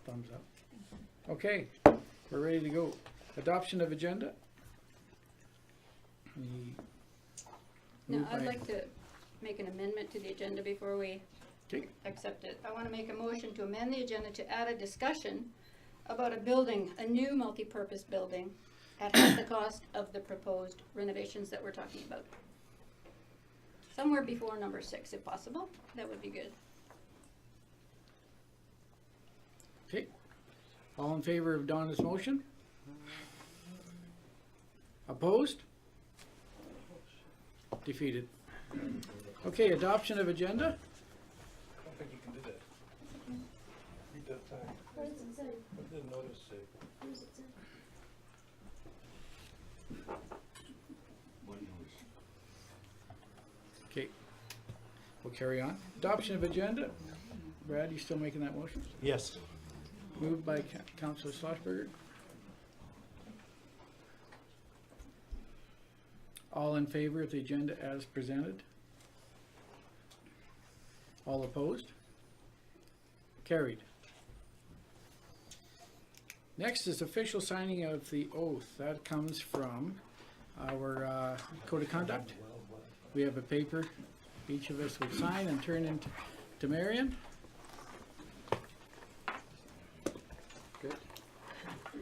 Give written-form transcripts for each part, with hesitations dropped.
thumbs up. Okay, we're ready to go. Adoption of agenda. No, Moved I'd by- like to make an amendment to the agenda before we Okay. accept it. I want to make a motion to amend the agenda to add a discussion about a building, a new multi-purpose building at half the cost of the proposed renovations that we're talking about. Somewhere before number 6, if possible. That would be good. Okay, all in favor of Donna's motion? Opposed? Defeated. Okay, adoption of agenda. I don't think you can do that. Read that back. What does it say? What did the notice say? What does it say? Okay, we'll carry on. Adoption of agenda. Brad, you still making that motion? Yes. Moved by Councillor Schlossberger. All in favor of the agenda as presented? All opposed? Carried. Next is official signing of the oath. That comes from our code of conduct. We have a paper each of us would sign and turn into to Marion. Good. Do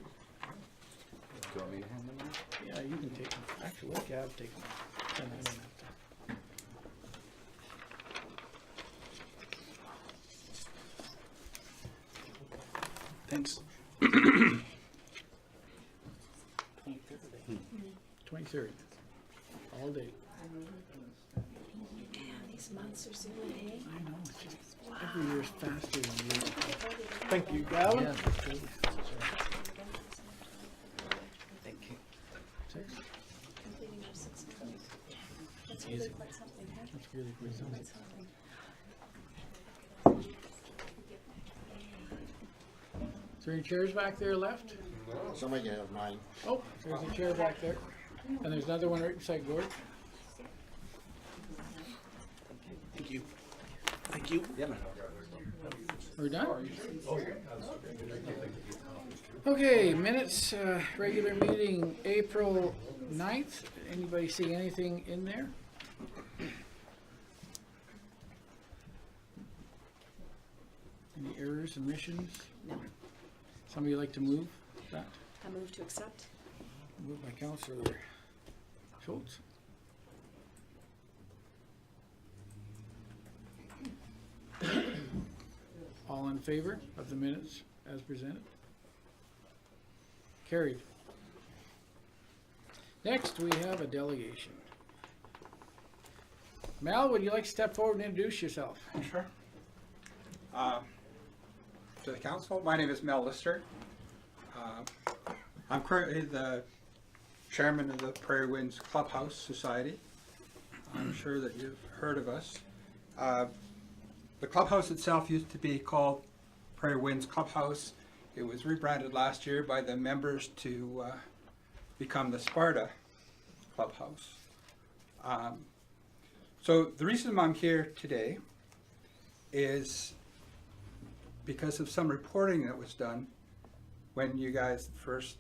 you want me to hand them out? Yeah, you can take them. Actually, let Gav take them. Then I don't have to. Thanks. 23rd. All day. Man, these months are zooming, hey? I know, it's just every year's faster than years. Thank you, Gavin. Yeah. Thank you. Six? Completing our 6 months. That's Easy. really quite something, huh? That's really good. Quite something. Is there any chairs back there left? Somebody can have mine. Oh, there's a chair back there. And there's another one right beside Gord. Thank you. Thank you. Yeah, man. We're done? Okay, minutes, regular meeting, April 9th. Anybody see anything in there? Any errors, omissions? No. Somebody like to move that? I move to accept. Moved by Councillor Schultz. All in favor of the minutes as presented? Carried. Next, we have a delegation. Mal, would you like to step forward and introduce yourself? Sure. To the council, my name is Mel Lister. I'm currently the chairman of the Prairie Winds Clubhouse Society. I'm sure that you've heard of us. The clubhouse itself used to be called Prairie Winds Clubhouse. It was rebranded last year by the members to become the Sparta Clubhouse. So the reason I'm here today is because of some reporting that was done when you guys first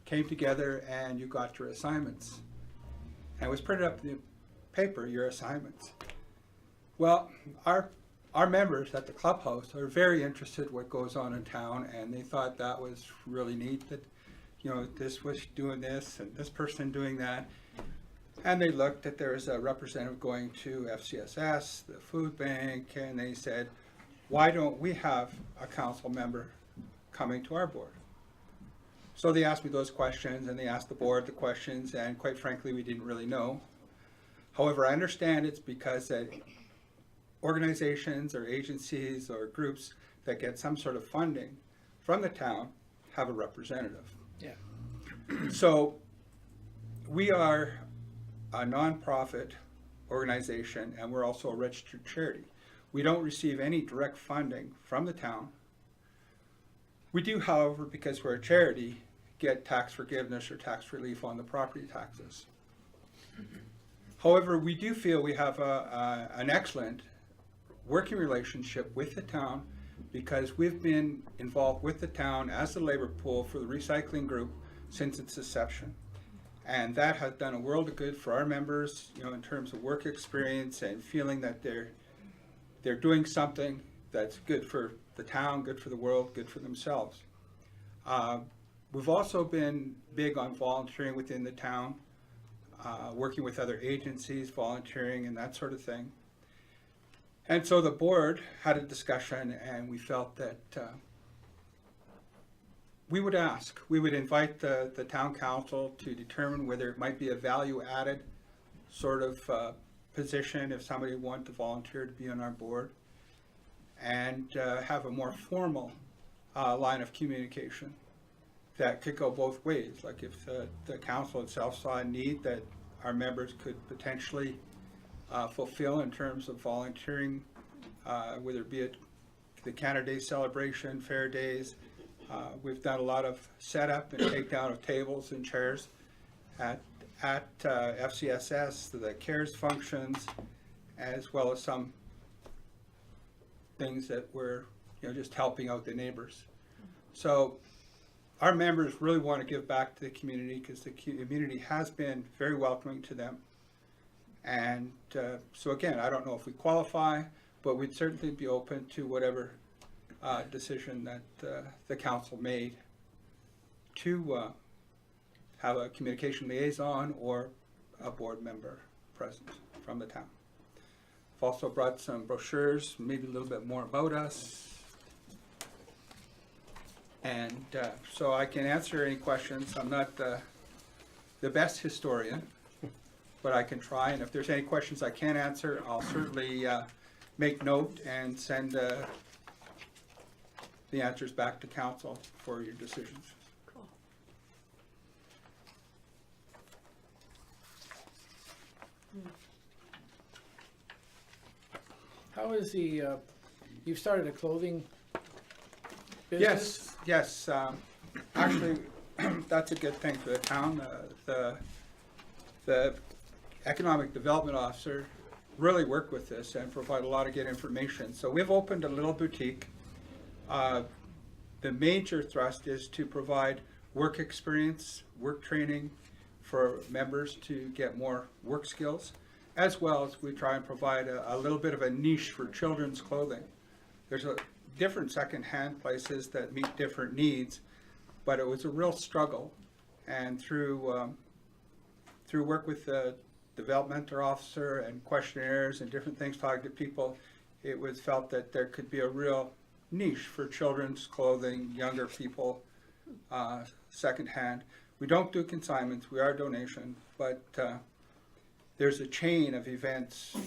came together and you got your assignments. And it was printed up in the paper, your assignments. Well, our members at the clubhouse are very interested in what goes on in town, and they thought that was really neat that, you know, this was doing this and this person doing that. And they looked that there was a representative going to FCSS, the food bank, and they said, why don't we have a council member coming to our board? So they asked me those questions, and they asked the board the questions, and quite frankly, we didn't really know. However, I understand it's because that organizations or agencies or groups that get some sort of funding from the town have a representative. Yeah. So we are a nonprofit organization, and we're also a registered charity. We don't receive any direct funding from the town. We do, however, because we're a charity, get tax forgiveness or tax relief on the property taxes. However, we do feel we have an excellent working relationship with the town because we've been involved with the town as the labor pool for the recycling group since its inception. And that has done a world of good for our members, you know, in terms of work experience and feeling that they're doing something that's good for the town, good for the world, good for themselves. We've also been big on volunteering within the town, working with other agencies, volunteering and that sort of thing. And so the board had a discussion, and we felt that we would invite the town council to determine whether it might be a value-added sort of position if somebody wanted to volunteer to be on our board, and have a more formal line of communication that could go both ways. Like if the council itself saw a need that our members could potentially fulfill in terms of volunteering, whether it be at the Canada Day celebration, fair days. We've done a lot of setup and takedown of tables and chairs at FCSS, the CARES functions, as well as some things that were, you know, just helping out the neighbors. So our members really want to give back to the community because the community has been very welcoming to them. And so again, I don't know if we qualify, but we'd certainly be open to whatever decision that the council made to have a communication liaison or a board member present from the town. I've also brought some brochures, maybe a little bit more about us. And so I can answer any questions. I'm not the best historian, but I can try. And if there's any questions I can't answer, I'll certainly make note and send the answers back to council for your decisions. Cool. How is you've started a clothing business? Yes. Actually, that's a good thing for the town. The economic development officer really worked with this and provide a lot of good information. So we've opened a little boutique. The major thrust is to provide work experience, work training for members to get more work skills, as well as we try and provide a little bit of a niche for children's clothing. There's a different second-hand places that meet different needs, but it was a real struggle. And through work with the developmental officer and questionnaires and different things, talking to people, it was felt that there could be a real niche for children's clothing, younger people, secondhand. We don't do consignments, we are donation, but there's a chain of events.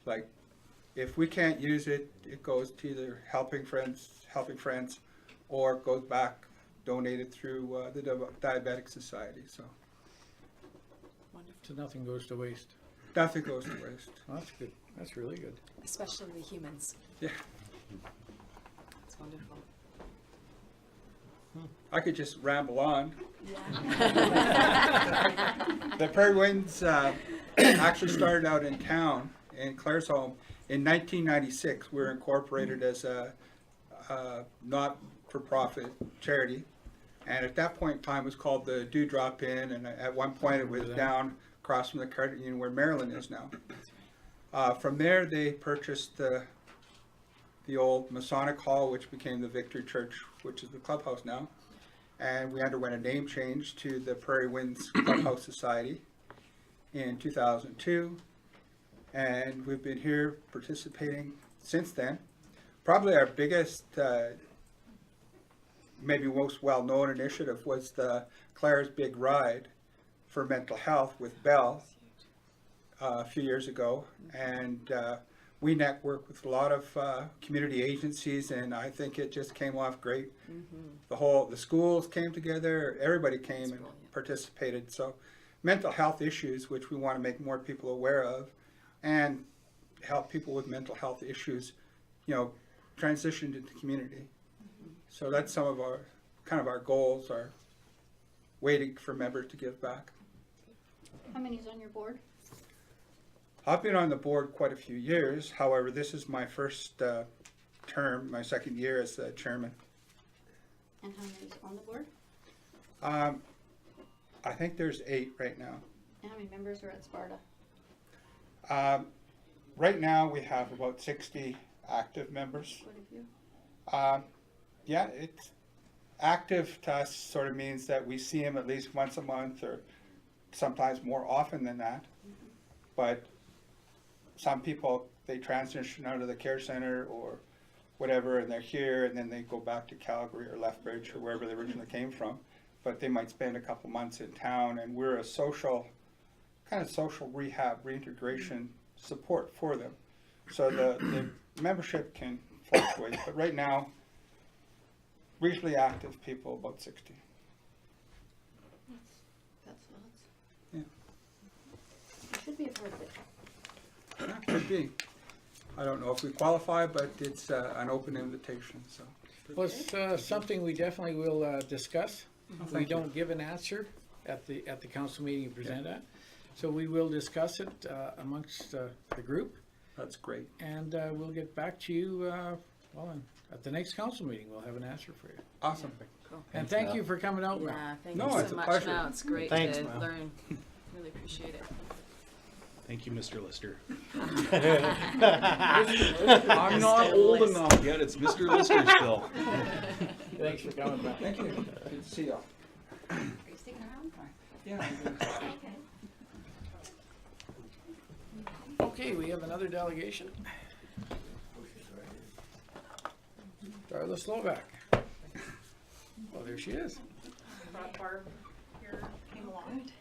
Like if we can't use it, it goes to either helping friends, or goes back donated through the Diabetic Society. So Wonderful. So nothing goes to waste. nothing goes to waste. Well, that's good. That's really good. Especially the humans. Yeah, It's wonderful. I could just ramble on. Yeah. The Prairie Winds actually started out in town in Claresholm in 1996. We were incorporated as a not-for-profit charity, and at that point in time it was called the Dewdrop Inn, and at one point it was down across from the credit union where Maryland is now. From there they purchased the old Masonic Hall, which became the Victory Church, which is the clubhouse now. And we underwent a name change to the Prairie Winds Clubhouse Society in 2002. And we've been here participating since then. Probably our biggest, maybe most well-known initiative was the Claire's Big Ride for mental health with Bell a few years ago. And we network with a lot of community agencies, and I think it just came off great. The schools came together, everybody came and participated. So mental health issues, which we want to make more people aware of, and help people with mental health issues, transition to the community. So that's some of our goals, our waiting for members to give back. How many's on your board? I've been on the board quite a few years. However, this is my first term, my second year as chairman. And how many's on the board? I think there's 8 right now. And how many members are at Sparta? Right now, we have about 60 active members. Quite a few. Yeah, it's active to us sort of means that we see them at least once a month or sometimes more often than that. But some people, they transition out of the care center or whatever, and they're here, and then they go back to Calgary or Lethbridge or wherever they originally came from. But they might spend a couple months in town, and we're a social, kind of social rehab, reintegration support for them. So the membership can fluctuate, but right now, regionally active people, about 60. That's lots. Yeah. You should be a part of it. That could be. I don't know if we qualify, but it's an open invitation, so. Well, it's something we definitely will discuss. We Thank you. don't give an answer at the council meeting you present at. So we will discuss it amongst the group, That's great. and we'll get back to you, at the next council meeting, we'll have an answer for you. Awesome. Cool. And thank you for coming out, Mel. Yeah, thank No, you it's so a much. pleasure. No, it's great Thanks, to Mel. learn. Really appreciate it. Thank you, Mr. Lister. I'm not old enough. Yet it's Mr. Lister still. Thanks for coming back. Thank you. Good to see y'all. Are you sticking around for? Yeah. Okay, we have another delegation. Darla Slovak. Oh, there she is. Brought Barb here, came along.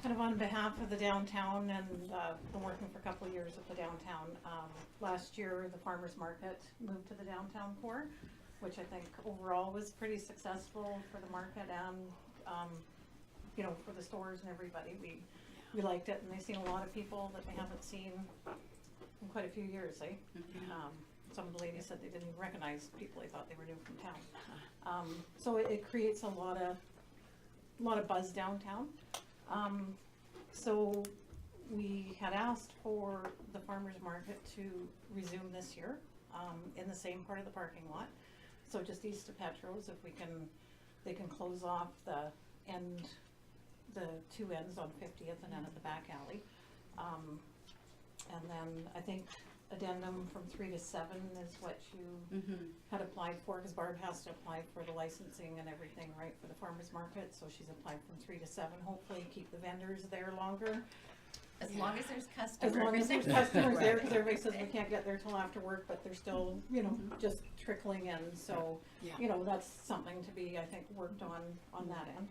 Kind of on behalf of the downtown, and been working for a couple of years with the downtown. Last year, the farmer's market moved to the downtown core, which I think overall was pretty successful for the market and, you know, for the stores and everybody. We liked it, and they've seen a lot of people that they haven't seen in quite a few years, eh? Some of the ladies said they didn't even recognize people, they thought they were new from town. So it creates a lot of buzz downtown. So we had asked for the farmer's market to resume this year, in the same part of the parking lot. So just east of Petro's, if they can close off the two ends on 50th and then at the back alley. And then I think addendum from 3 to 7 is what you had applied for, because Barb has to apply for the licensing and everything, right, for the farmer's market, so she's applied from 3 to 7, hopefully keep the vendors there longer. As long as there's As customers. long as there's customers there, because everybody says we can't get there till after work, but they're still, you know, just trickling in, so, Yeah. you know, that's something to be, I think, worked on that end.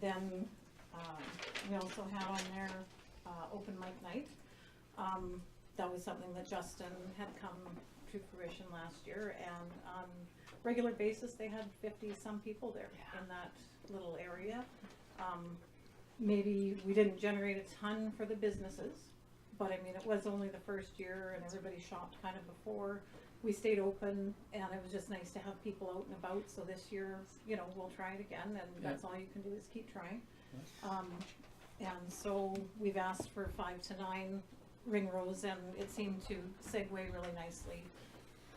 Then, we also had on there, open mic night. That was something that Justin had come to fruition last year, and on regular basis, they had 50-some people there in that little area. Maybe we didn't generate a ton for the businesses, but I mean, it was only the first year and everybody shopped kind of before we stayed open, and it was just nice to have people out and about, so this year, you know, we'll try it again, and that's all you can do is keep trying. And so we've asked for 5 to 9 ring rows, and it seemed to segue really nicely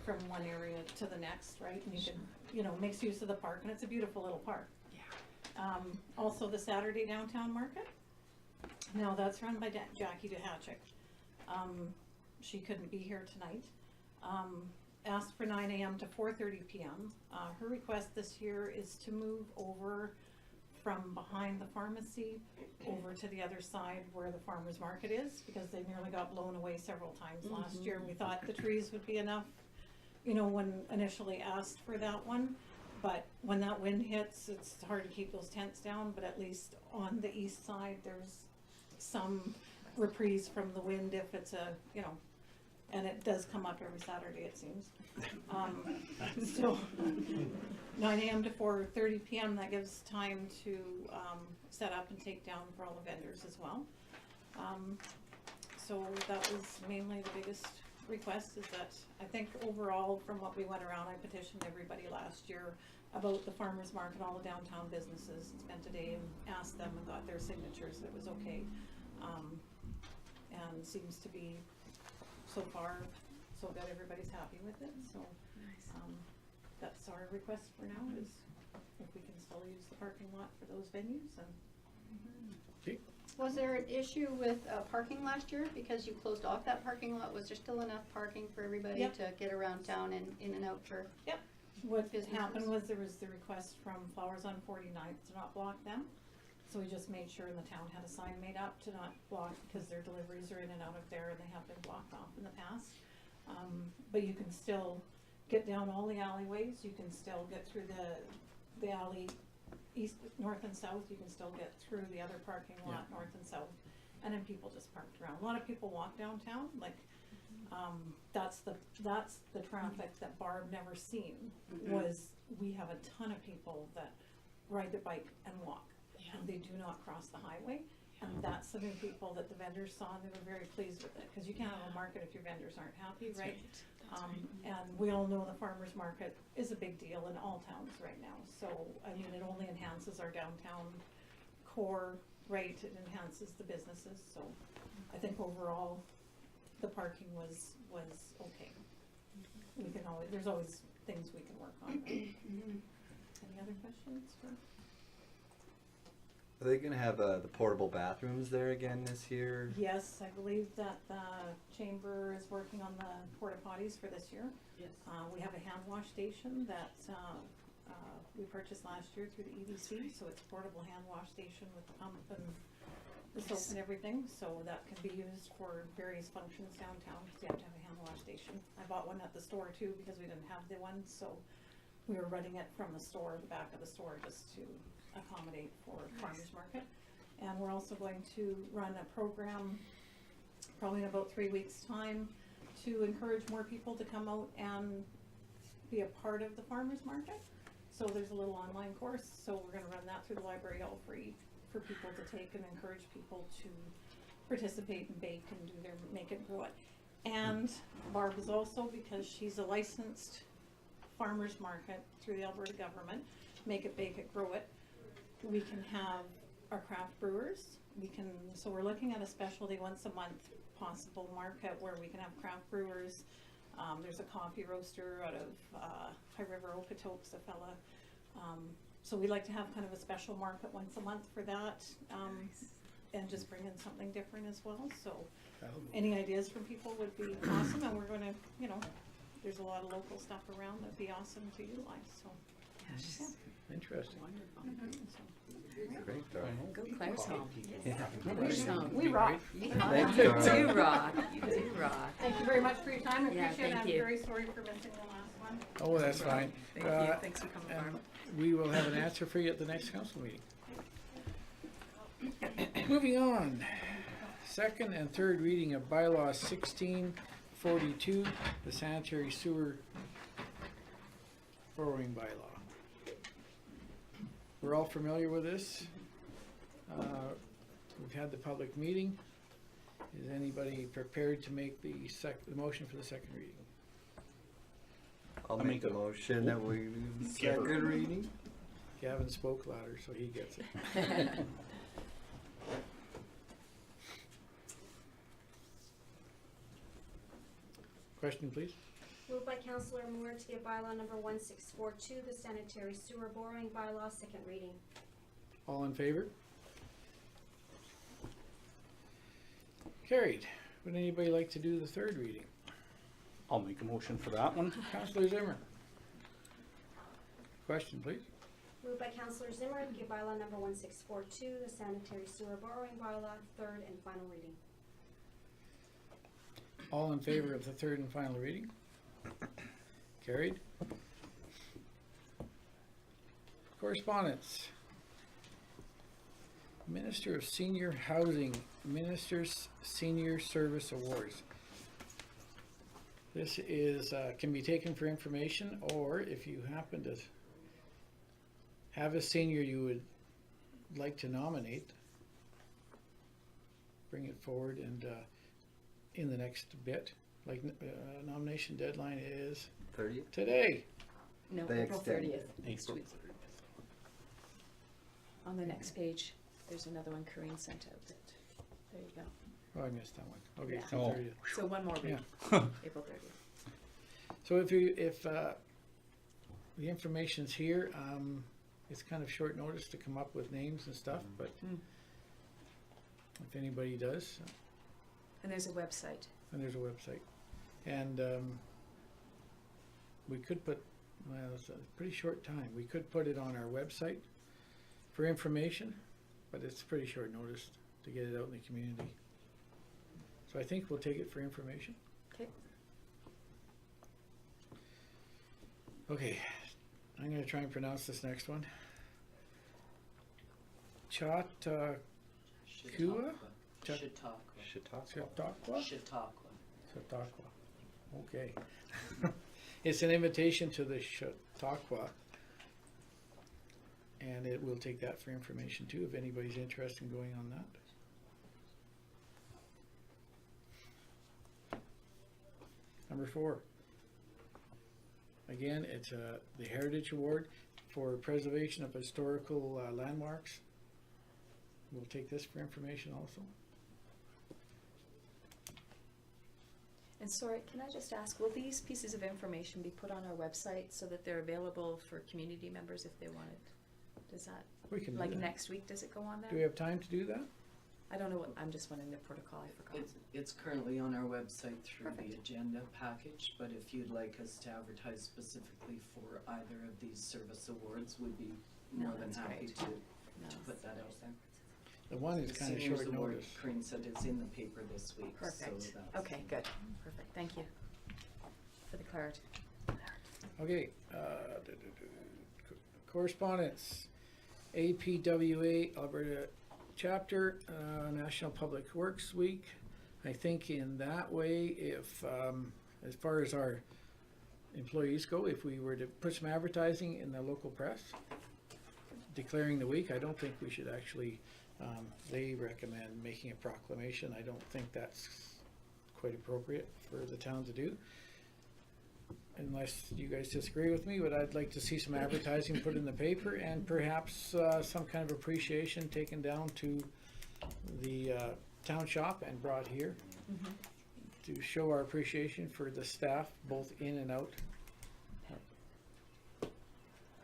from one area to the next, right? And you can, you know, makes use of the park, and it's a beautiful little park. Also the Saturday downtown market. Now that's run by Jackie DeHatchick. She couldn't be here tonight. Asked for 9 a.m. to 4:30 p.m. Her request this year is to move over from behind the pharmacy over to the other side where the farmer's market is, because they nearly got blown away several times last year. We thought the trees would be enough, you know, when initially asked for that one. But when that wind hits, it's hard to keep those tents down, but at least on the east side, there's some reprise from the wind if it's a, you know, and it does come up every Saturday, it seems. So 9 a.m. to 4:30 p.m., that gives time to set up and take down for all the vendors as well. So that was mainly the biggest request, is that I think overall from what we went around, I petitioned everybody last year about the farmer's market, all the downtown businesses, spent a day and asked them and got their signatures that it was okay. And seems to be so far, so good, everybody's happy with it, so, that's our request for now, is if we can still use the parking lot for those venues, and Was there an issue with parking last year because you closed off that parking lot? Was there still enough parking for everybody Yep. to get around town and in and out for? what Businesses. happened was there was the request from Flowers on 49th to not block them. So we just made sure the town had a sign made up to not block, because their deliveries are in and out of there and they have been blocked off in the past. But you can still get down all the alleyways, you can still get through the alley east, north and south, you can still get through the other parking lot, north and south. And then people just parked around. A lot of people walk downtown, like, that's the traffic that Barb never seen, was we have a ton of people that ride their bike and walk. And they do not cross the highway, and that's the new people that the vendors saw, and they were very pleased with it, cause you can't have a market if your vendors aren't happy, right? And we all know the farmer's market is a big deal in all towns right now, so, I mean, it only enhances our downtown core, right, it enhances the businesses, so I think overall, the parking was okay. We can always, there's always things we can work on, right? Any other questions for? Are they gonna have the portable bathrooms there again this year? Yes, I believe that the chamber is working on the porta potties for this year. Yes. We have a hand wash station that, we purchased last year through the EDC, so it's a portable hand wash station with the pump and the soap and everything, so that can be used for various functions downtown, because you have to have a hand wash station. I bought one at the store too, because we didn't have the one, so we were running it from the store, the back of the store, just to accommodate for farmers market. And we're also going to run a program, probably in about 3 weeks' time, to encourage more people to come out and be a part of the farmers market. So there's a little online course, so we're gonna run that through the library all free for people to take, and encourage people to participate and bake and do their make it grow it. And Barb is also, because she's a licensed farmers market through the Alberta government, make it, bake it, grow it. We can have our craft brewers, so we're looking at a specialty once a month possible market where we can have craft brewers. There's a coffee roaster out of High River, Okotoks, a fella. So we like to have kind of a special market once a month for that, and just bring in something different as well. So any ideas from people would be awesome, and we're gonna, there's a lot of local stuff around that'd be awesome to utilize, so. Yes. Interesting. Great, Darrell. Go Claire's home. Yeah. Claire's home. We rock. Thanks, You Darrell. do rock, you do rock. Thank you very much for your time, I Yeah, appreciate it, thank I'm you. very sorry for missing the last one. Oh, that's fine. Thank you, thanks for coming, and Barb. we will have an answer for you at the next council meeting. Moving on, second and third reading of bylaw 1642, the sanitary sewer borrowing bylaw. We're all familiar with this. We've had the public meeting. Is anybody prepared to make the motion for the second reading? I'll make a motion that we second reading. Gavin spoke louder, so he gets it. Question, please. Moved by Councillor Moore to give bylaw number 1642, the sanitary sewer borrowing bylaw, second reading. All in favor? Carried. Would anybody like to do the third reading? I'll make a motion for that one. Councillor Zimmer. Question, please. Moved by Councillor Zimmer to give bylaw number 1642, the sanitary sewer borrowing bylaw, third and final reading. All in favor of the third and final reading? Carried. Correspondence. Minister of Senior Housing, Minister's Senior Service Awards. This is, can be taken for information, or if you happen to have a senior you would like to nominate, bring it forward and in the next bit. Like nomination deadline is 30th? today. No, They April extended 30th. April. On the next page, there's another one Corinne sent out. There you go. Oh, I missed that one. Okay, Yeah. it's the Oh. 30th. So one more week, Yeah. April 30th. So if the information's here, it's kind of short notice to come up with names and stuff, but Mm. if anybody does, And there's a website. then there's a website. And we could put, well, it's a pretty short time. We could put it on our website for information, but it's pretty short notice to get it out in the community. So I think we'll take it for information. Okay. Okay, I'm gonna try and pronounce this next one. Chautauqua? Chautauqua. Chautauqua? Chautauqua. Chautauqua, okay. It's an invitation to the Chautauqua. And it will take that for information too, if anybody's interested in going on that. Number 4. Again, it's the Heritage Award for Preservation of Historical Landmarks. We'll take this for information also. And sorry, can I just ask, will these pieces of information be put on our website so that they're available for community members if they want it? Does that, We can do like that. next week, does it go on there? Do we have time to do that? I don't know what, I'm just wondering the protocol, I forgot. It's currently on our website through the Perfect. agenda package, but if you'd like us to advertise specifically for either of these service awards, we'd be No, more than that's happy great. to No. put that out there. The one is The kind of Seniors short Award, notice. Corinne said it's in the paper this week, so Perfect, that's. okay, good, perfect, thank you for the clarity. Okay, correspondence, APWA Alberta Chapter, National Public Works Week. I think in that way, if, as far as our employees go, if we were to put some advertising in the local press declaring the week, I don't think we should actually, they recommend making a proclamation. I don't think that's quite appropriate for the town to do. Unless you guys disagree with me, but I'd like to see some advertising put in the paper and perhaps some kind of appreciation taken down to the town shop and brought here to show our appreciation for the staff, both in and out.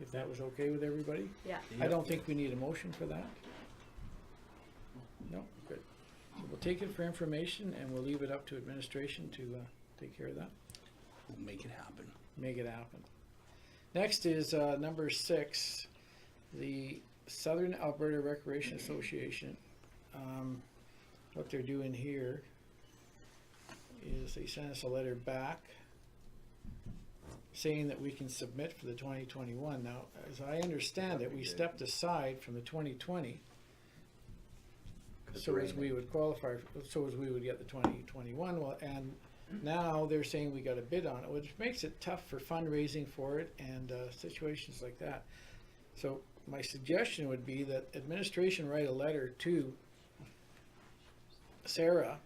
If that was okay with everybody? Yeah, I don't think we need a motion for that. No, good. So we'll take it for information and we'll leave it up to administration to take care of that. We'll make it happen. Make it happen. Next is number 6, the Southern Alberta Recreation Association. What they're doing here is they sent us a letter back saying that we can submit for the 2021. Now, as I understand it, we stepped aside from the 2020 so as we would qualify, so as we would get the 2021. Well, and now they're saying we got a bid on it, which makes it tough for fundraising for it and situations like that. So my suggestion would be that administration write a letter to Sarah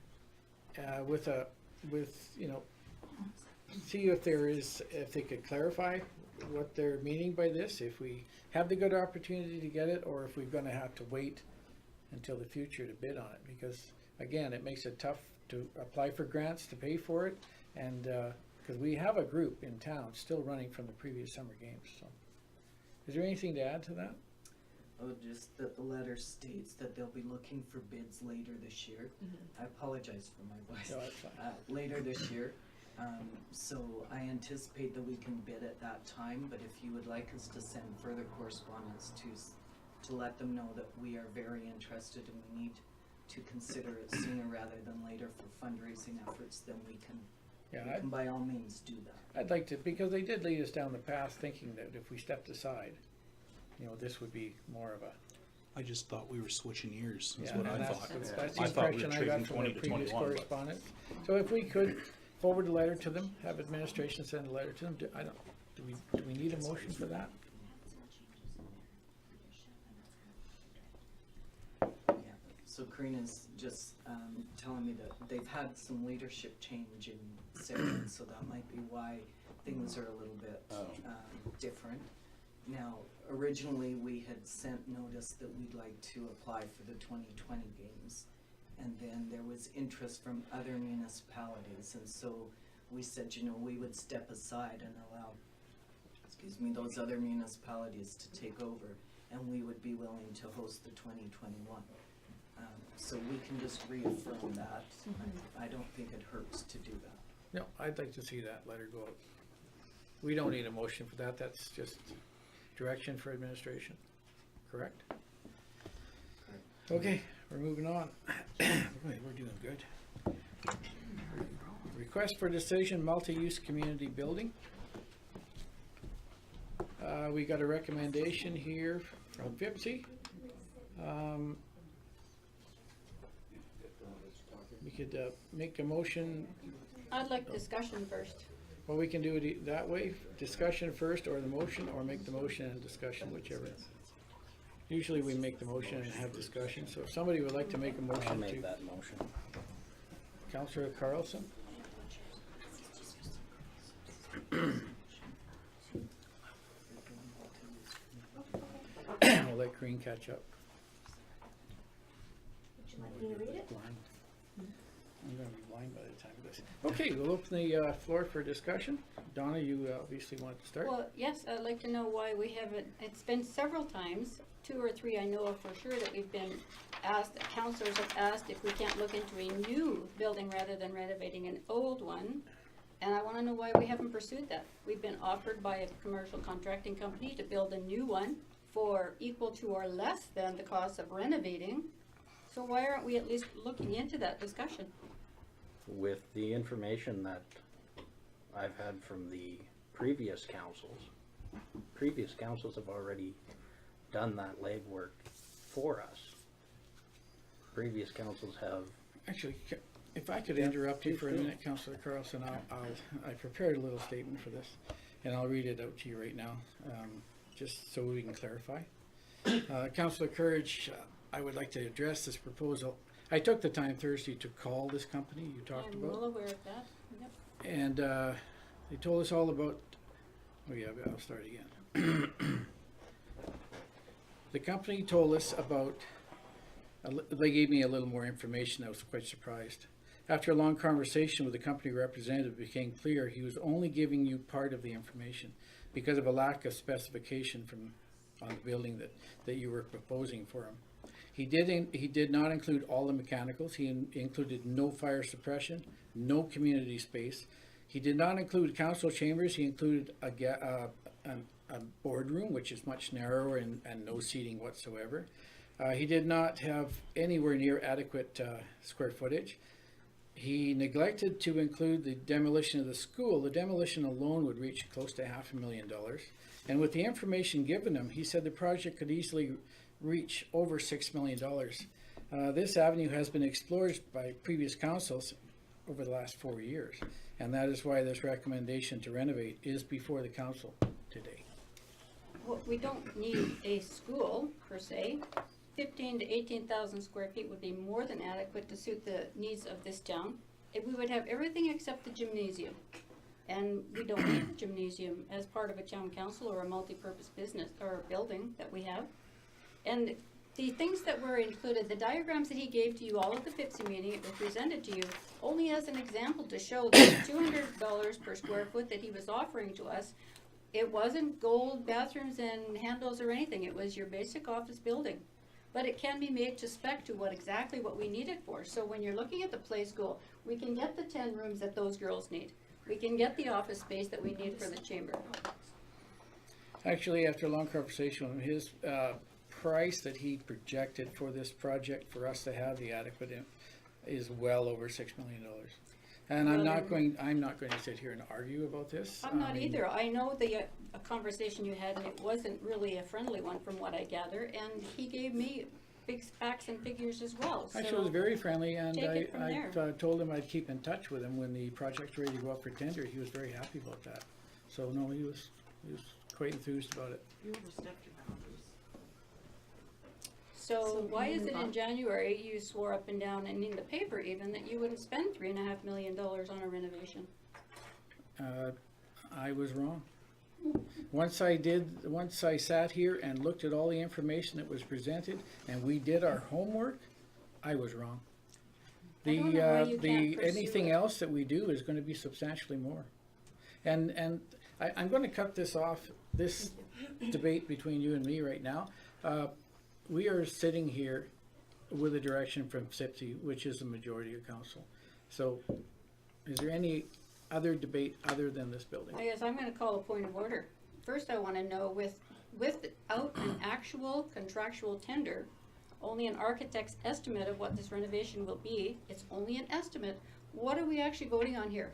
with you know, see if they could clarify what they're meaning by this, if we have the good opportunity to get it, or if we're gonna have to wait until the future to bid on it, because again, it makes it tough to apply for grants to pay for it, and because we have a group in town still running from the previous summer games. So, is there anything to add to that? Oh, just that the letter states that they'll be looking for bids later this year. I apologize for my voice. No, that's fine. Later this year. So I anticipate that we can bid at that time, but if you would like us to send further correspondence to let them know that we are very interested and we need to consider it sooner rather than later for fundraising efforts, then we can by all means do that. I'd like to, because they did lead us down the path thinking that if we stepped aside, you know, this would be more of a. I just thought we were switching years, is Yeah, what and I that's- thought. That's the I thought we were impression I got trading from 20 the to previous 21, but correspondence. So if we could forward a letter to them, have administration send a letter to them, do we need a motion for that? Yeah. So Corinne is just telling me that they've had some leadership change in Sarah, so that might be why things are a little bit different. Now, originally, we had sent notice that we'd like to apply for the 2020 games, And then there was interest from other municipalities, and so we said, you know, we would step aside and allow, those other municipalities to take over, and we would be willing to host the 2021. So we can just reaffirm that. I don't think it hurts to do that. No, I'd like to see that letter go out. We don't need a motion for that, that's just direction for administration, correct? Okay, we're moving on. Boy, we're doing good. Request for decision, multi-use community building. We got a recommendation here from FIPSI. We could make a motion, I'd like discussion first. well, we can do it that way, discussion first, or the motion, or make the motion and discussion, whichever. Usually we make the motion and have discussion, so if somebody would like to make a motion to. I'll make that motion. Councillor Carlson? We'll let Green catch up. Would you like me to read it? Blind. I'm gonna be blind by the time of this. Okay, we'll open the floor for discussion. Donna, you obviously want to start? Well, yes, I'd like to know why we haven't, it's been several times, 2 or 3 I know of for sure, that we've been asked, that councillors have asked if we can't look into a new building rather than renovating an old one. And I wanna know why we haven't pursued that. We've been offered by a commercial contracting company to build a new one for equal to or less than the cost of renovating. So why aren't we at least looking into that discussion? With the information that I've had from the previous councils have already done that legwork for us. Previous councils have. Actually, if I could interrupt you for a minute, Councillor Carlson, I prepared a little statement for this, and I'll read it out to you right now, just so we can clarify. Councillor Courage, I would like to address this proposal. I took the time Thursday to call this company you talked I'm about. well aware of that, yep. And they told us all about, oh yeah, I'll start again. The company told us about, they gave me a little more information. I was quite surprised. After a long conversation with the company representative, it became clear he was only giving you part of the information because of a lack of specification on the building that you were proposing for him. He did not include all the mechanicals. He included no fire suppression, no community space. He did not include council chambers. He included a boardroom, which is much narrower and no seating whatsoever. He did not have anywhere near adequate square footage. He neglected to include the demolition of the school. The demolition alone would reach close to $500,000. And with the information given him, he said the project could easily reach over $6 million. This avenue has been explored by previous councils over the last 4 years, and that is why this recommendation to renovate is before the council today. Well, we don't need a school per se. 15 to 18,000 square feet would be more than adequate to suit the needs of this town. If we would have everything except the gymnasium. And we don't need a gymnasium as part of a town council or a multi-purpose business or building that we have. And the things that were included, the diagrams that he gave to you all at the FIPSI meeting, it was presented to you only as an example to show that $200 per square foot that he was offering to us, it wasn't gold bathrooms and handles or anything. It was your basic office building. But it can be made to spec to exactly what we need it for. So when you're looking at the play school, we can get the 10 rooms that those girls need. We can get the office space that we need for the chamber. Actually, after a long conversation with him, his price that he projected for this project for us to have the adequate is well over $6 million. And I'm not going to sit here and argue about this. I'm not either. I know a conversation you had, and it wasn't really a friendly one from what I gather, and he gave me big facts and figures as well. Actually, it was very friendly, and Take it from I told him I'd keep in touch with him when the project's ready to go up for tender. He was very happy about that. So no, he was quite enthused about it. You overstepped your boundaries. So why is it in January you swore up and down, and in the paper even, that you wouldn't spend $3.5 million on a renovation? I was wrong. Once I sat here and looked at all the information that was presented, and we did our homework, I was wrong. I don't The, know why you can't the, pursue anything it. else that we do is gonna be substantially more. And I'm gonna cut this off, this debate between you and me right now. We are sitting here with a direction from SIPSI, which is the majority of council. So, is there any other debate other than this building? I guess I'm gonna call a point of order. First, I wanna know without an actual contractual tender, only an architect's estimate of what this renovation will be, it's only an estimate, what are we actually voting on here?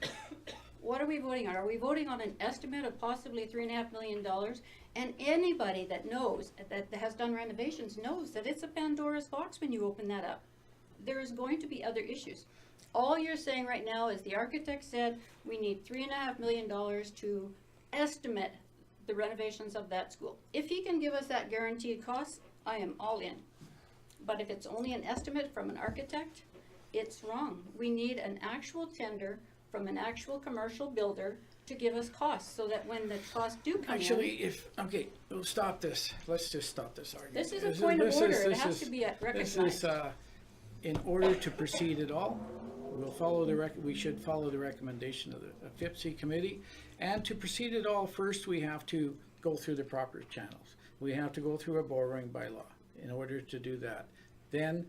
What are we voting on? Are we voting on an estimate of possibly $3.5 million? And anybody that knows, that has done renovations knows that it's a Pandora's box when you open that up. There is going to be other issues. All you're saying right now is the architect said we need $3.5 million to estimate the renovations of that school. If he can give us that guaranteed cost, I am all in. But if it's only an estimate from an architect, it's wrong. We need an actual tender from an actual commercial builder to give us costs, so that when the costs do come in. Actually, okay, we'll stop this. Let's just stop this argument. This is a point of this order. is- It this has is- to be This recognized. is, in order to proceed at all, we'll follow we should follow the recommendation of the FIPSI committee. And to proceed at all, first we have to go through the proper channels. We have to go through a borrowing bylaw in order to do that. Then,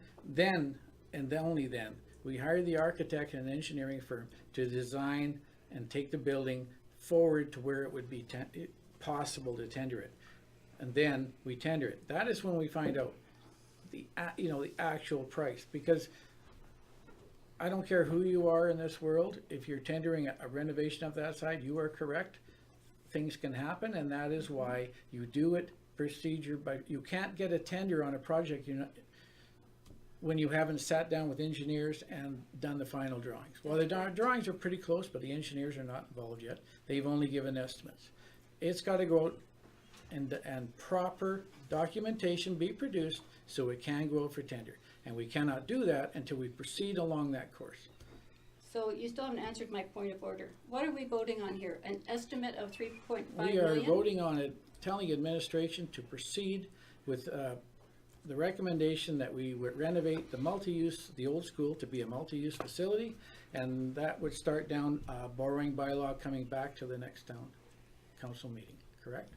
and only then, we hire the architect and engineering firm to design and take the building forward to where it would be possible to tender it. And then we tender it. That is when we find out the actual price, because I don't care who you are in this world, if you're tendering a renovation of that side, you are correct. Things can happen, and that is why you do it procedure, but you can't get a tender on a project when you haven't sat down with engineers and done the final drawings. Well, the drawings are pretty close, but the engineers are not involved yet. They've only given estimates. It's gotta go out and proper documentation be produced so it can go out for tender. And we cannot do that until we proceed along that course. So you still haven't answered my point of order. What are we voting on here? An estimate of 3.5 We are million? voting on it, telling administration to proceed with the recommendation that we would renovate the old school to be a multi-use facility, and that would start down borrowing bylaw coming back to the next town council meeting, correct?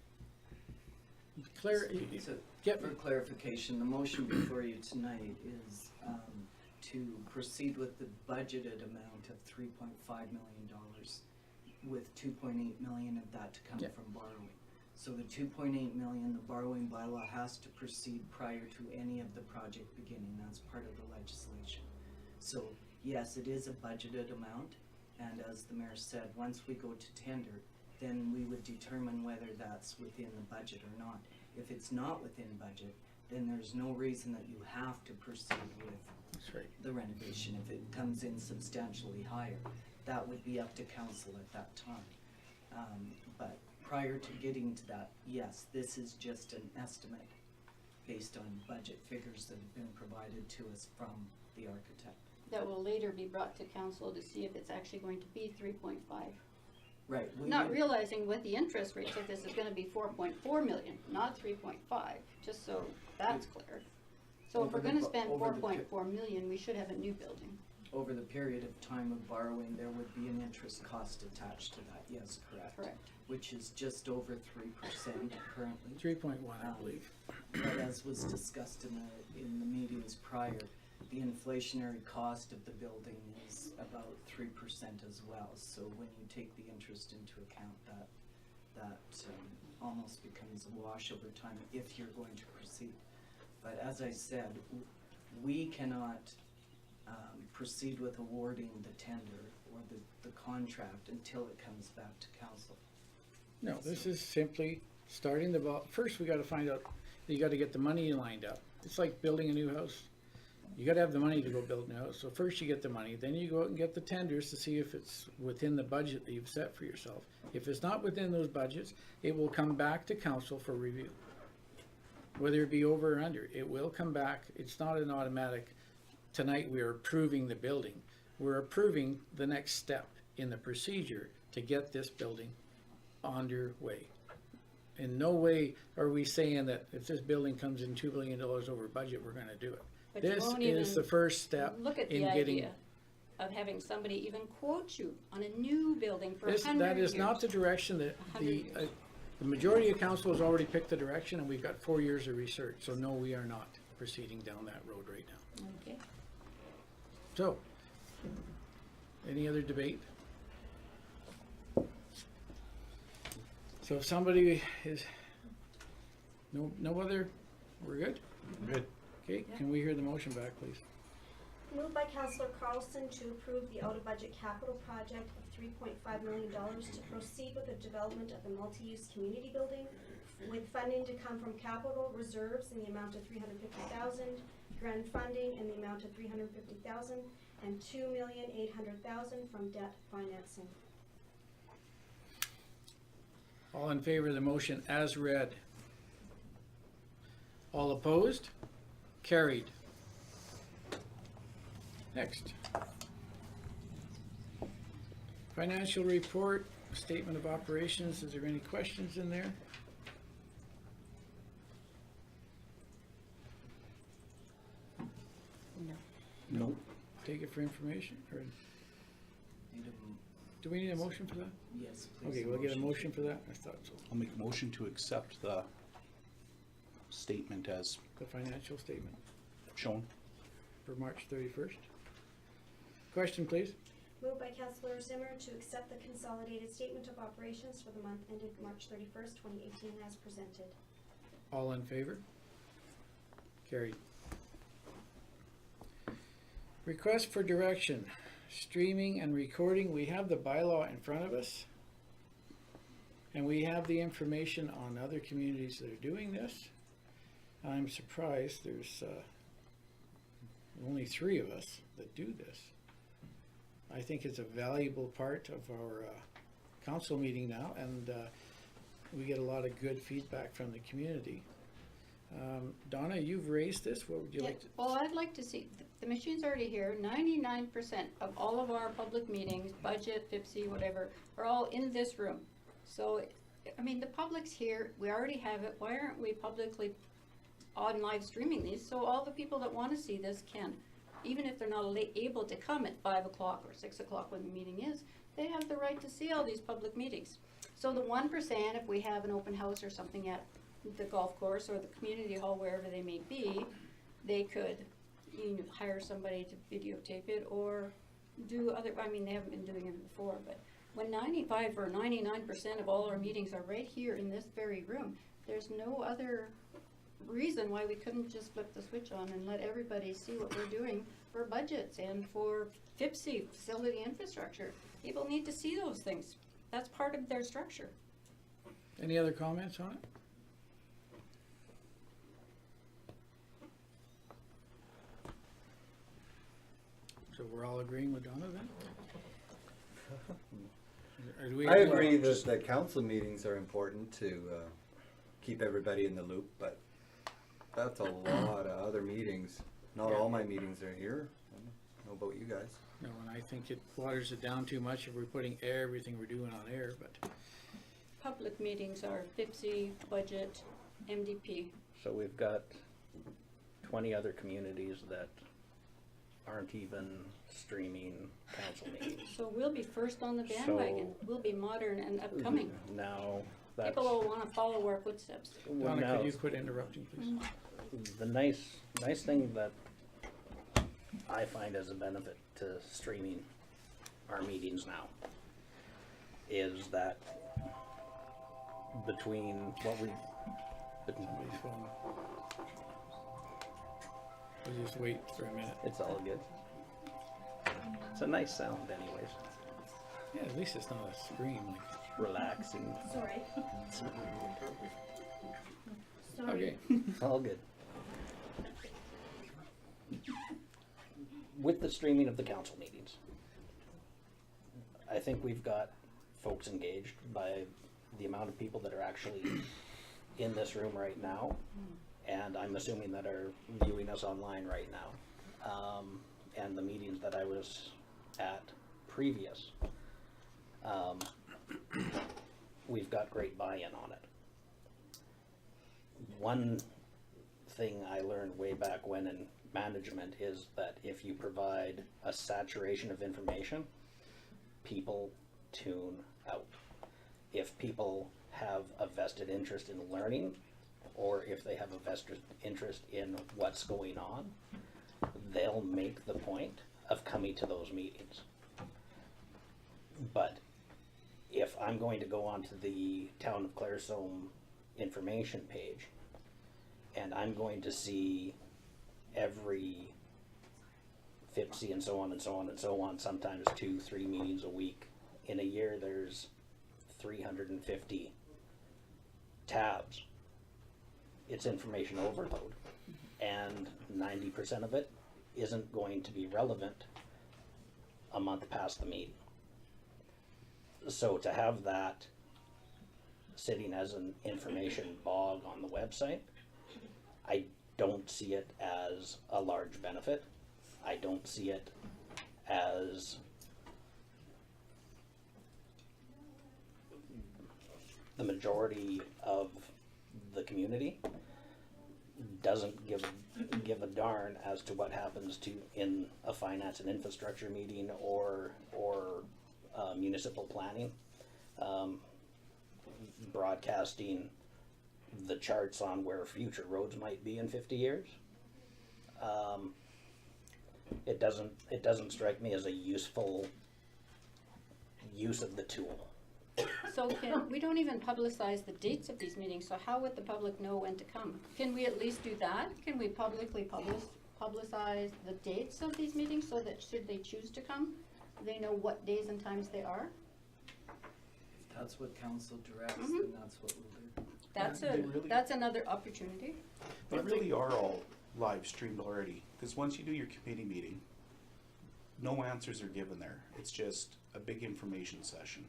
So, Get for clarification, the motion before you tonight is to proceed with the budgeted amount of $3.5 million, with $2.8 million of that to come Yeah. from borrowing. So the $2.8 million, the borrowing bylaw has to proceed prior to any of the project beginning. That's part of the legislation. So yes, it is a budgeted amount, and as the mayor said, once we go to tender, then we would determine whether that's within the budget or not. If it's not within budget, then there's no reason that you have to proceed with That's right. the renovation. If it comes in substantially higher, that would be up to council at that time. But prior to getting to that, yes, this is just an estimate based on budget figures that have been provided to us from the architect. That will later be brought to council to see if it's actually going to be 3.5. Right. Not realizing with the interest rates of this is gonna be 4.4 million, not 3.5, just so that's clear. So if we're gonna spend Over the 4.4 million, we should have a new building. Over the period of time of borrowing, there would be an interest cost attached to that, yes, correct. Correct. Which is just over 3% currently. 3.1, I believe. But as was discussed in the meetings prior, the inflationary cost of the building is about 3% as well. So when you take the interest into account, that almost becomes a wash over time if you're going to proceed. But as I said, we cannot proceed with awarding the tender or the contract until it comes back to council. No, this is simply starting the ball. First, we gotta find out, you gotta get the money lined up. It's like building a new house. You gotta have the money to go build a new house. So first you get the money, then you go out and get the tenders to see if it's within the budget that you've set for yourself. If it's not within those budgets, it will come back to council for review. Whether it be over or under, it will come back. It's not an automatic, tonight we are approving the building. We're approving the next step in the procedure to get this building underway. In no way are we saying that if this building comes in $2 billion over budget, we're gonna do it. But you This won't is even the first step look at in the getting idea. of having somebody even quote you on a new building for 100 years. That is not the direction that 100 the majority of council has already picked the direction, and we've got 4 years of research, so no, we are not proceeding down that road right now. Okay. So, any other debate? So if somebody is, no other, we're good? Good. Okay, can we hear the motion back, please? Moved by Councillor Carlson to approve the out-of-budget capital project of $3.5 million to proceed with the development of the multi-use community building with funding to come from capital reserves in the amount of $350,000, grant funding in the amount of $350,000, and $2,800,000 from debt financing. All in favor of the motion as read? All opposed? Carried. Next. Financial report, statement of operations. Is there any questions in there? Nope. Take it for information, or Need a do we need a motion for that? yes, please. Okay, we'll get a motion for that. I thought so. I'll make a motion to accept the statement as The financial statement shown. for March 31st. Question, please. Moved by Councillor Zimmer to accept the consolidated statement of operations for the month ended March 31st, 2018 as presented. All in favor? Carried. Request for direction, streaming and recording. We have the bylaw in front of us. And we have the information on other communities that are doing this. I'm surprised there's only 3 of us that do this. I think it's a valuable part of our council meeting now, and we get a lot of good feedback from the community. Donna, you've raised this. What would you like to? Well, I'd like to see, the machine's already here, 99% of all of our public meetings, budget, FIPSI, whatever, are all in this room. So, I mean, the public's here, we already have it, why aren't we publicly on live streaming these, so all the people that wanna see this can? Even if they're not able to come at 5 o'clock or 6 o'clock when the meeting is, they have the right to see all these public meetings. So the 1%, if we have an open house or something at the golf course or the community hall, wherever they may be, they could, hire somebody to videotape it or do other, I mean, they haven't been doing it before, but when 95 or 99% of all our meetings are right here in this very room, there's no other reason why we couldn't just flip the switch on and let everybody see what we're doing for budgets and for FIPSI, facility infrastructure. People need to see those things. That's part of their structure. Any other comments on it? So we're all agreeing with Donna then? Or do we- I agree that the council meetings are important to keep everybody in the loop, but that's a lot of other meetings. Not all my meetings are here. I don't know about you guys. No, and I think it waters it down too much if we're putting everything we're doing on air, but Public meetings are FIPSI, budget, MDP. So we've got 20 other communities that aren't even streaming council meetings. So we'll be first on the bandwagon. We'll be modern and upcoming. Now, that's, People will wanna follow our footsteps. Donna, now, could you quit interrupting, please? the nice thing that I find as a benefit to streaming our meetings now is that between what we, Somebody's phone. We'll just wait for a minute. it's all good. It's a nice sound anyways, Yeah, at least it's not a scream. Like, relaxing, Sorry. okay. all good. With the streaming of the council meetings, I think we've got folks engaged by the amount of people that are actually in this room right now, and I'm assuming that are viewing us online right now, and the meetings that I was at previous. We've got great buy-in on it. One thing I learned way back when, and management is that if you provide a saturation of information, people tune out. If people have a vested interest in learning, or if they have a vested interest in what's going on, they'll make the point of coming to those meetings. But if I'm going to go onto the Town of Claresholm information page, and I'm going to see every FIPSI and so on and so on and so on, sometimes 2-3 meetings a week. In a year, there's 350 tabs. It's information overload, and 90% of it isn't going to be relevant a month past the meeting. So to have that sitting as an information bog on the website, I don't see it as a large benefit. I don't see it as the majority of the community doesn't give a darn as to what happens in a finance and infrastructure meeting or municipal planning. Broadcasting the charts on where future roads might be in 50 years. It doesn't strike me as a useful use of the tool. So we don't even publicize the dates of these meetings, so how would the public know when to come? Can we at least do that? Can we publicly publicize the dates of these meetings so that should they choose to come, they know what days and times they are? If that's what council directs, Mhm. then that's what we'll do. That's another opportunity. They really are all live streamed already, because once you do your committee meeting, no answers are given there. It's just a big information session.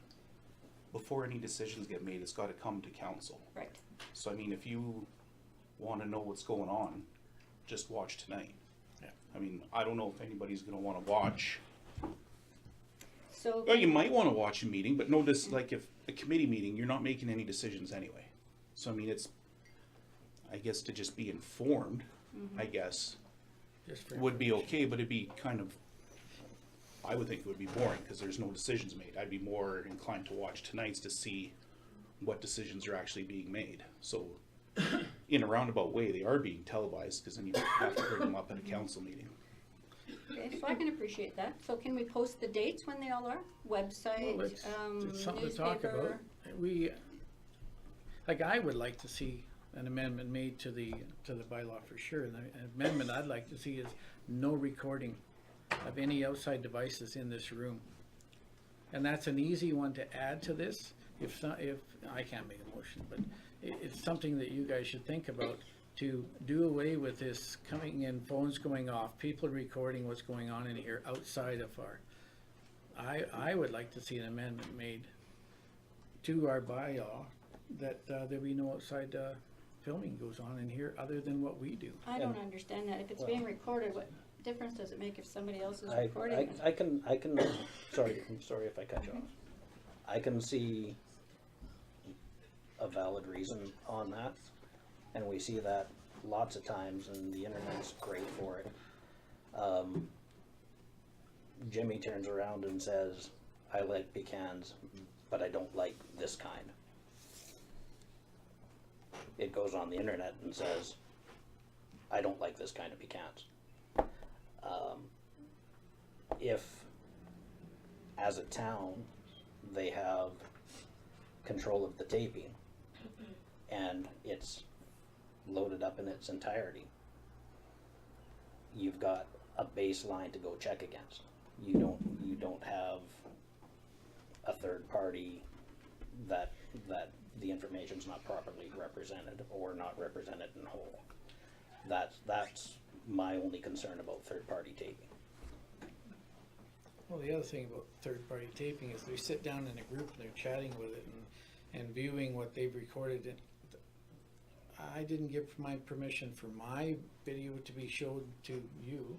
Before any decisions get made, it's gotta come to council. Right. So I mean, if you wanna know what's going on, just watch tonight. Yeah. I mean, I don't know if anybody's gonna wanna watch. So. Well, you might wanna watch a meeting, but notice, like, if a committee meeting, you're not making any decisions anyway. So I mean, it's, I guess to just be informed, I guess, Just for would be okay, but it'd be kind of, I would think it would be boring, because there's no decisions made. I'd be more inclined to watch tonight's to see what decisions are actually being made. So, in a roundabout way, they are being televised, because then you have to bring them up at a council meeting. Okay, so I can appreciate that. So can we post the dates when they all are? Website, Well, it's something to talk about. newspaper? I would like to see an amendment made to the bylaw for sure. And the amendment I'd like to see is no recording of any outside devices in this room. And that's an easy one to add to this. If I can't make a motion, but it's something that you guys should think about, to do away with this coming in, phones going off, people recording what's going on in here outside of our. I would like to see an amendment made to our bylaw that there be no outside filming goes on in here other than what we do. I don't understand that. If it's being recorded, what difference does it make if somebody else is I recording it? can, sorry, I'm sorry if I cut you off. I can see a valid reason on that, and we see that lots of times, and the internet's great for it. Jimmy turns around and says, I like pecans, but I don't like this kind. It goes on the internet and says, I don't like this kind of pecans. If, as a town, they have control of the taping and it's loaded up in its entirety, you've got a baseline to go check against. You don't have a third party that the information's not properly represented or not represented in whole. That's my only concern about third party taping. Well, the other thing about third-party taping is they sit down in a group and they're chatting with it and viewing what they've recorded. I didn't give my permission for my video to be showed to you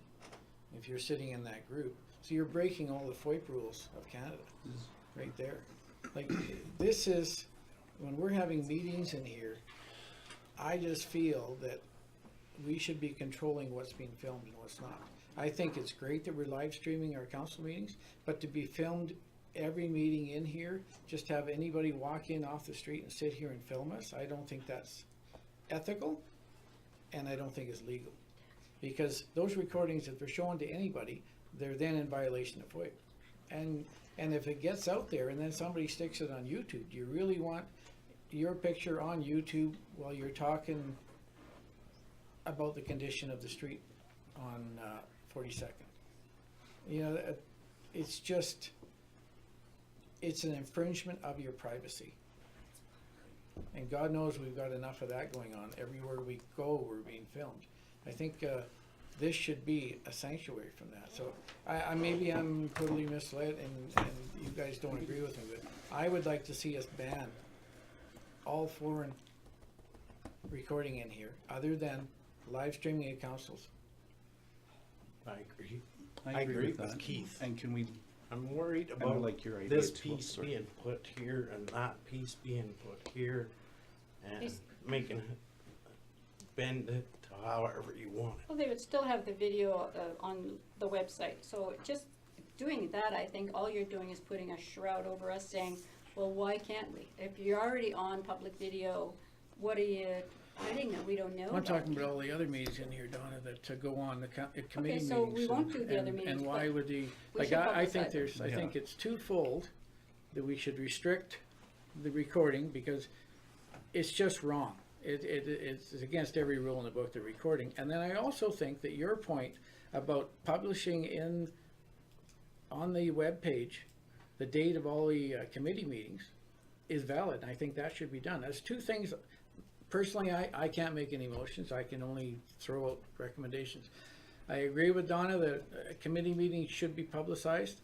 if you're sitting in that group. So you're breaking all the FOIP rules of Canada right there. Like, this is, when we're having meetings in here, I just feel that we should be controlling what's being filmed and what's not. I think it's great that we're live streaming our council meetings, but to be filmed every meeting in here, just have anybody walk in off the street and sit here and film us, I don't think that's ethical, and I don't think it's legal. Because those recordings, if they're shown to anybody, they're then in violation of FOIA. And if it gets out there and then somebody sticks it on YouTube, do you really want your picture on YouTube while you're talking about the condition of the street on 42nd? You know, it's just, it's an infringement of your privacy. And God knows we've got enough of that going on. Everywhere we go, we're being filmed. I think this should be a sanctuary from that. So I maybe I'm totally misled and you guys don't agree with me, but I would like to see us ban all foreign recording in here, other than live streaming at councils. I agree. I agree with with that. Keith. And can we, I'm worried I about like your idea this too, piece sorry. being put here and that piece being put here, and Is- making it, bend it to however you want it. Well, they would still have the video on the website, so just doing that, I think all you're doing is putting a shroud over us saying, well, why can't we? If you're already on public video, what are you hiding that we don't know I'm about? talking about all the other meetings in here, Donna, that to go on the committee meetings. so we won't do the other and- meetings, And why but would the, we like, should I think publicize there's, I Yeah. think it's twofold, that we should restrict the recording, because it's just wrong. It's against every rule in the book, the recording. And then I also think that your point about publishing on the webpage the date of all the committee meetings is valid, and I think that should be done. That's two things. Personally, I can't make any motions, I can only throw out recommendations. I agree with Donna that committee meetings should be publicized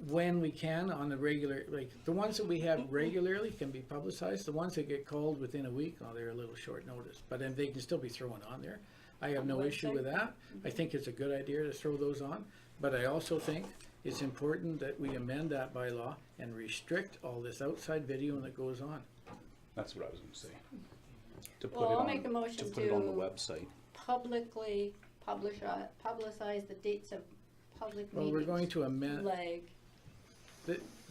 when we can on the regular, like, the ones that we have regularly can be publicized. The ones that get called within a week, oh, they're a little short notice, but then they can still be thrown on there. I have On the no issue website? with that. I think it's a good idea to throw those on, but I also think it's important that we amend that bylaw and restrict all this outside video that goes on. that's what I was gonna say. To put Well, it I'll on, make a motion to put it on the to website. publicly publicize the dates of public Well, meetings. we're going to amend, Like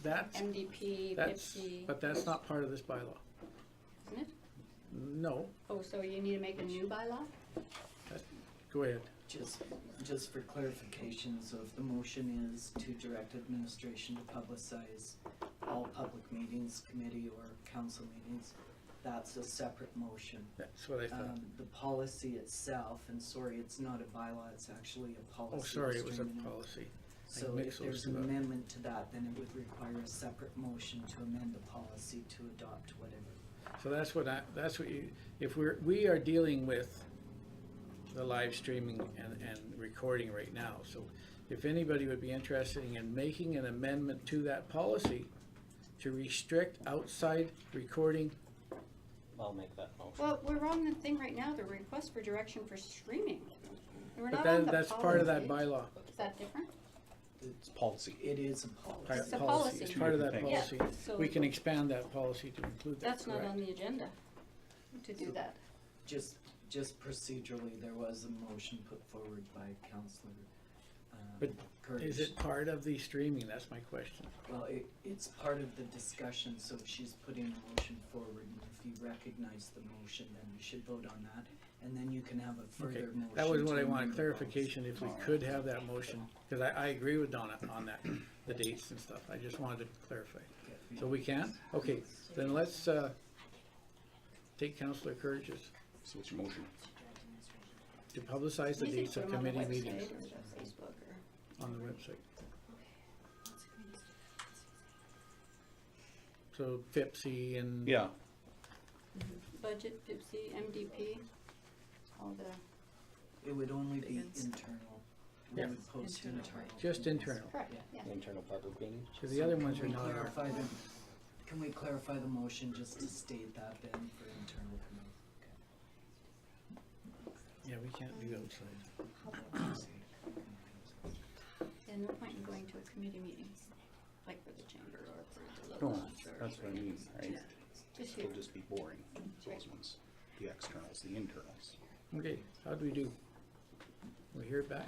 that's, MDP, that's, PIPC, but that's not part of this bylaw. isn't it? No, Oh, so you need to make a new bylaw? go ahead. Just for clarification, so if the motion is to direct administration to publicize all public meetings, committee or council meetings, that's a separate motion. That's what I thought. The policy itself, and sorry, it's not a bylaw, it's actually a policy. Oh, sorry, it was a restraining order. policy. So mix if those there's two an up. amendment to that, then it would require a separate motion to amend the policy to adopt whatever. So that's what if we are dealing with the live streaming and recording right now. So if anybody would be interested in making an amendment to that policy to restrict outside recording, I'll make that motion. Well, we're on the thing right now, the request for direction for streaming. We're but not on the that's part of that policy. bylaw. Is that different? It's policy. It is a policy. Part- It's a policy. policy. It's part of that Two Yeah, policy. so We can expand that policy to include that, that's not correct? on the agenda to do that. Just procedurally, there was a motion put forward by Councillor But Curtis. Is it part of the streaming? That's my question. Well, it's part of the discussion, so she's putting a motion forward, and if you recognize the motion, then you should vote on that, and then you can have a Okay, further motion. that was what to I amend wanted the clarification, if we could have that motion, because I agree with Donna on that, the dates and stuff. I just wanted to clarify. policy. So we can? Okay, then let's, take Councillor Courageous So what's your motion? to publicize the You can dates put of 'em on the committee website meetings or the Facebook or- on the website. So FIPSI and. Yeah, Budget, PIPC, MDP, all the, It would only be Events. internal. We Yeah. would post Internal. internal. Just internal, correct, yeah. Internal public meetings. because the other ones are Can we not. clarify can we clarify the motion just to state that then for internal committee? Yeah, we can't do outside. And no point in going to a committee meeting, like for the chamber or for the no, local launch or. that's what I mean, right? Just here. It'll just be boring, those ones, the externals, the internals. Okay, how do we do? We hear it back?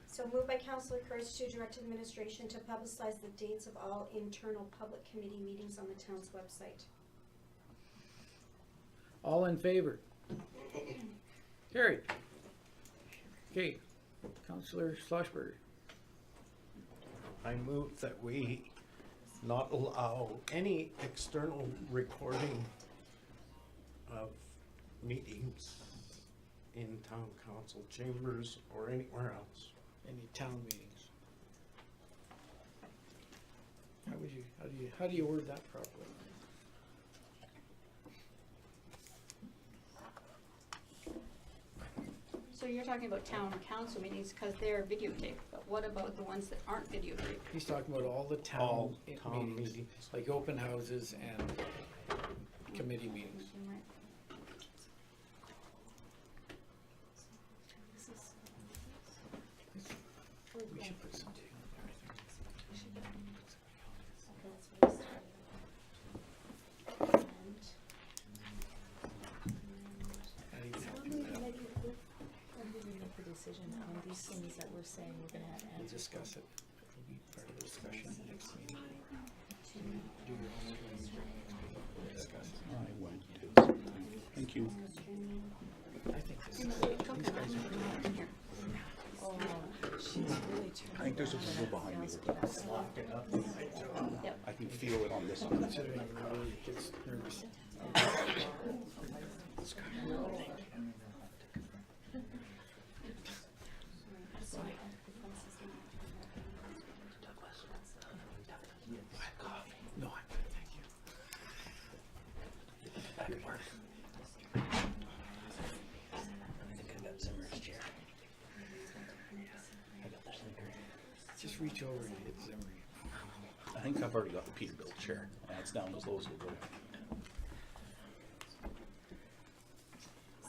So moved by Councillor Courage to direct administration to publicize the dates of all internal public committee meetings on the town's website. All in favor? Carried. Okay, Councillor Schlossberger. I move that we not allow any external recording of meetings in town council chambers or anywhere else. Any town meetings? How do you word that properly? So you're talking about town council meetings, cause they're videotaped, but what about the ones that aren't videotaped? He's talking about all the town All town meetings, meetings. like open houses and committee meetings. We should put something on there, I think. When did we make the decision on these things that we're saying we're gonna have We'll answers? discuss it. It'll be part of the discussion next meeting. Do your homework. We'll discuss it. I went to, thank you. I think this is, these guys are pretty good. Oh, she's really turned. I think there's a around rule that behind me sales with that. capacity. I can feel it on this one. Considering everybody gets nervous. No, I'm good, thank you. Back at work. I think I got Zimmer's chair. I got the Zimmer. Just reach over and hit Zimmer. I think I've already got the Peterbilt chair, and it's down as low as it'll go.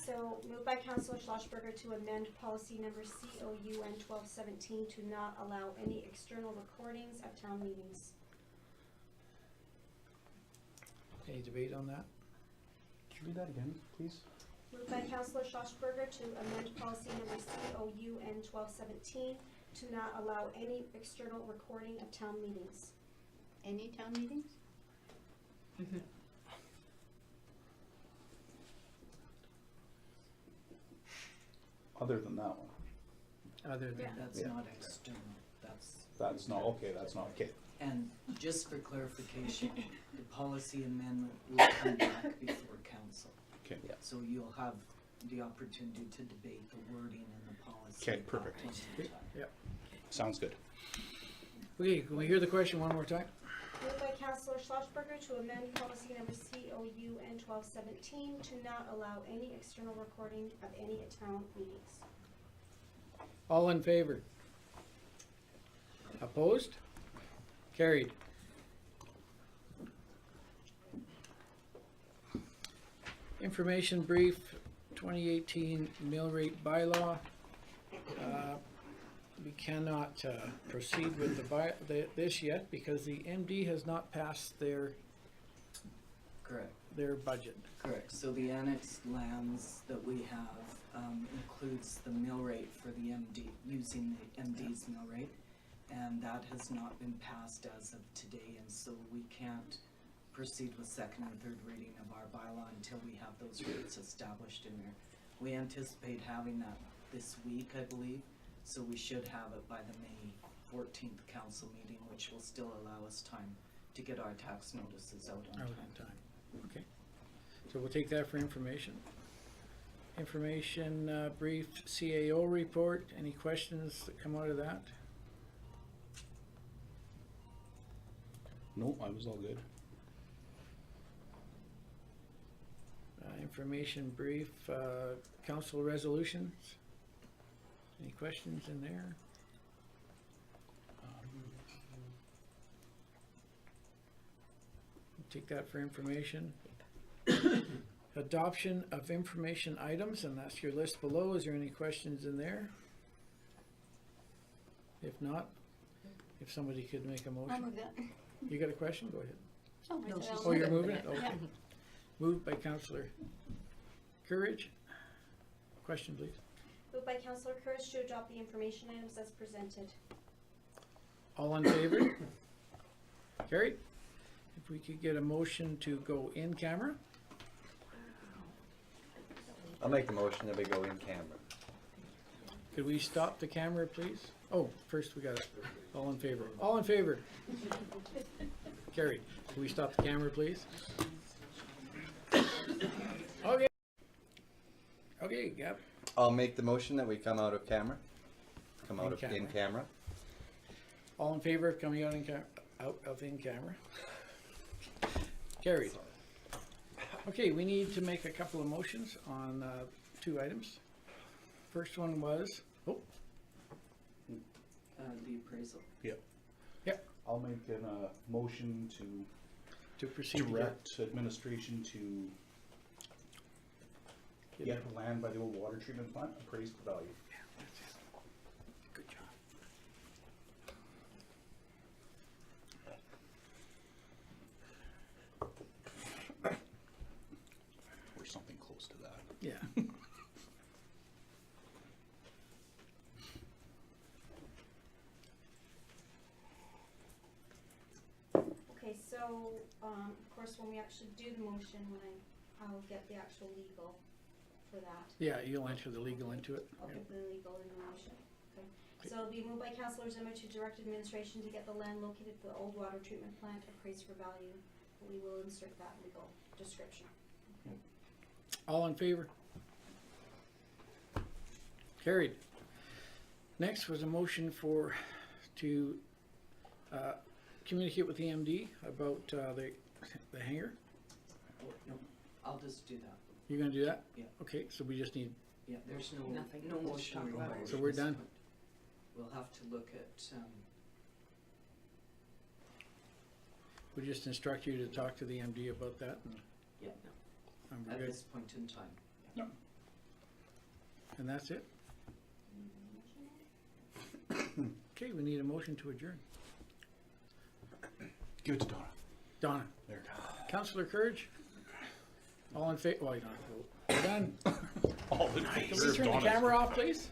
So moved by Councillor Schlossberger to amend policy number COUN 1217 to not allow any external recordings of town meetings. Any debate on that? Can you read that again, please? Moved by Councillor Schlossberger to amend policy number COUN 1217 to not allow any external recording of town meetings. Any town meetings? Other than that one. Other than, That's Yeah. not external, That's not, okay, that's not, okay. and just for clarification, the policy amendment will come back before council. Okay. Yeah. So you'll have the opportunity to debate the wording in the policy. Okay, at that perfect. point in time. yep. Sounds good. Okay, can we hear the question one more time? Moved by Councillor Schlossberger to amend policy number COUN 1217 to not allow any external recording of any town meetings. All in favor? Opposed? Carried. Information brief, 2018 mill rate bylaw. We cannot proceed with this yet because the MD has not passed their Correct. budget. Correct, so the annexed lands that we have, includes the mill rate for the MD, using the MD's mill rate. And that has not been passed as of today, and so we can't proceed with second and third reading of our bylaw until we have those rates established in there. We anticipate having that this week, I believe, so we should have it by the May 14th council meeting, which will still allow us time to get our tax notices out on Out time. on time. Okay. So we'll take that for information. Information brief, CAO report. Any questions that come out of that? No, I was all good. Information brief, council resolutions. Any questions in there? We'll take that for information. Adoption of information items, and that's your list below. Is there any questions in there? If not, if somebody could make a I'll motion. move that. You got a question? Go ahead. Oh, I said I'll Oh, move you're it. moving it? Okay. Yeah. Moved by Councillor Courage. Question, please. Moved by Councillor Courage to adopt the information items as presented. All in favor? Carried. If we could get a motion to go in camera? I'll make the motion that we go in camera. Could we stop the camera, please? Oh, first we got it. All in favor? All in favor? Carried. Can we stop the camera, please? Okay. Okay, Gab. I'll make the motion that we come out of camera. Come out In of camera. in camera. All in favor of coming out in camera? Carried. Okay, we need to make a couple of motions on two items. First one was, The appraisal. Yep. Yep. I'll make a motion to proceed. to direct administration to get the land by the old water treatment plant appraised for value. Good job. Or something close to that. Yeah. Okay, so, of course, when we actually do the motion, I'll get the actual legal for that. Yeah, you'll enter the legal into it. I'll Yeah. get the legal in the motion. Okay. So it'll be moved by Councillor Zimmer to direct administration to get the land located at the old water treatment plant appraised for value. We will insert that legal description. All in favor? Carried. Next was a motion to communicate with the MD about the hangar. No, I'll just do that. You're gonna do that? Yeah. Okay, so we just need, Yeah, there's no Nothing. motion required. So we're at this done. point. We'll have to look at, we just instruct you to talk to the MD about that. yeah, And we're at good. this point in time. And that's it? Okay, we need a motion to adjourn. Give it to Donna. Donna. There. Councillor Courage? All in favor? Well, you don't have to vote. We're done. All in Can favor we of turn the Donna's- camera off, please?